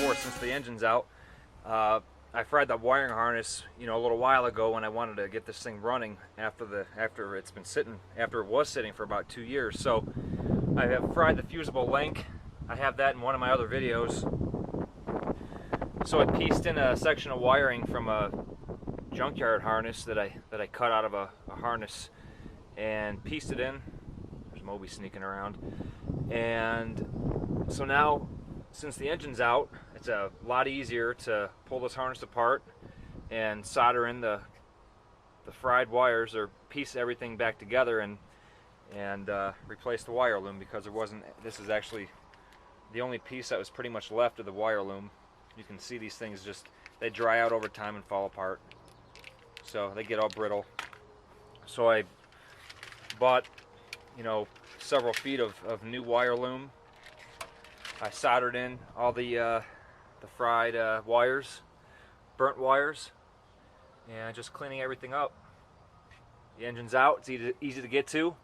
2x4 since the engine's out. I fried the wiring harness, a little while ago when I wanted to get this thing running after it was sitting for about 2 years. So I have fried the fusible link. I have that in one of my other videos. So I pieced in a section of wiring from a junkyard harness that I cut out of a harness and pieced it in. There's Moby sneaking around. And so now, since the engine's out, it's a lot easier to pull this harness apart and solder in the fried wires, or piece everything back together and replace the wire loom, because this is actually the only piece that was pretty much left of the wire loom. You can see these things they dry out over time and fall apart, so they get all brittle. So I bought several feet of new wire loom. I soldered in all the fried wires, burnt wires, and just cleaning everything up. The engine's out, it's easy to get to.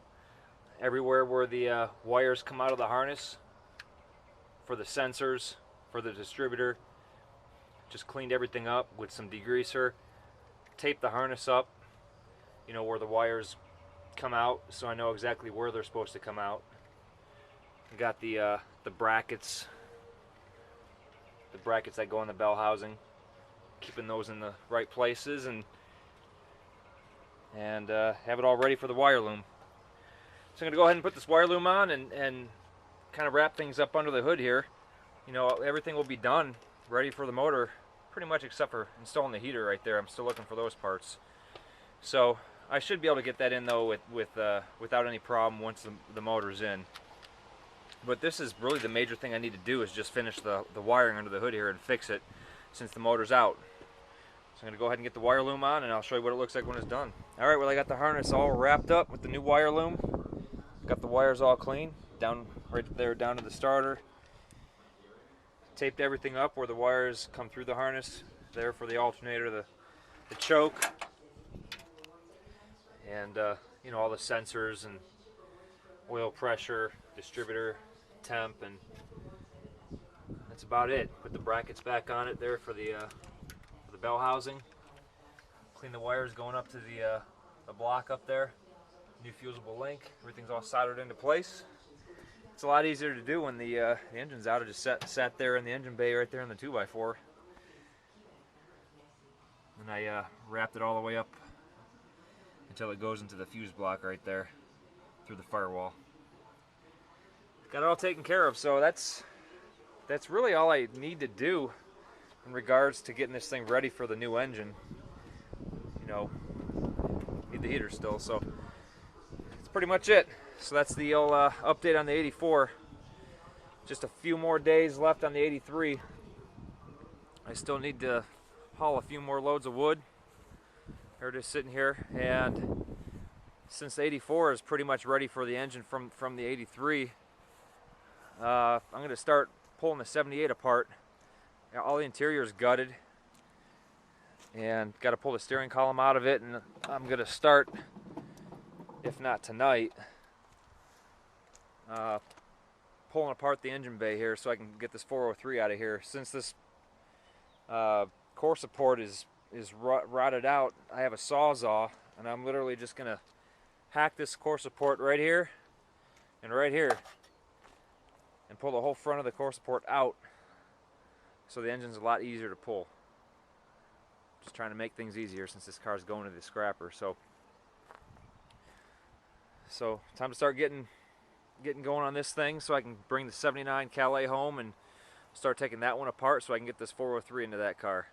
Everywhere where the wires come out of the harness for the sensors, for the distributor, just cleaned everything up with some degreaser, taped the harness up, where the wires come out, so I know exactly where they're supposed to come out. I got the brackets that go in the bell housing, keeping those in the right places, and have it all ready for the wire loom. So I'm going to go ahead and put this wire loom on and kind of wrap things up under the hood here. Everything will be done, ready for the motor, pretty much except for installing the heater right there. I'm still looking for those parts. So I should be able to get that in though without any problem once the motor's in. But this is really the major thing I need to do, is just finish the wiring under the hood here and fix it since the motor's out. So I'm going to go ahead and get the wire loom on, and I'll show you what it looks like when it's done. Alright, well, I got the harness all wrapped up with the new wire loom. Got the wires all clean, right there down to the starter. Taped everything up where the wires come through the harness, there for the alternator, the choke, and all the sensors and oil pressure, distributor, temp, and that's about it. Put the brackets back on it there for the bell housing. Clean the wires going up to the block up there. New fusible link. Everything's all soldered into place. It's a lot easier to do when the engine's out. I just sat there in the engine bay right there in the 2x4, and I wrapped it all the way up until it goes into the fuse block right there through the firewall. Got it all taken care of, so that's really all I need to do in regards to getting this thing ready for the new engine. Need the heater still, so that's pretty much it. So that's the old update on the 84. Just a few more days left on the 83. I still need to haul a few more loads of wood. They're just sitting here, and since the 84 is pretty much ready for the engine from the 83, I'm going to start pulling the 78 apart. All the interior is gutted, and got to pull the steering column out of it, and I'm going to start, if not tonight, pulling apart the engine bay here so I can get this 403 out of here. Since this core support is rotted out, I have a sawzall, and I'm literally just going to hack this core support right here and right here and pull the whole front of the core support out, so the engine's a lot easier to pull. Just trying to make things easier since this car's going to the scrapper. So time to start getting going on this thing, so I can bring the 79 Calais home and start taking that one apart so I can get this 403 into that car.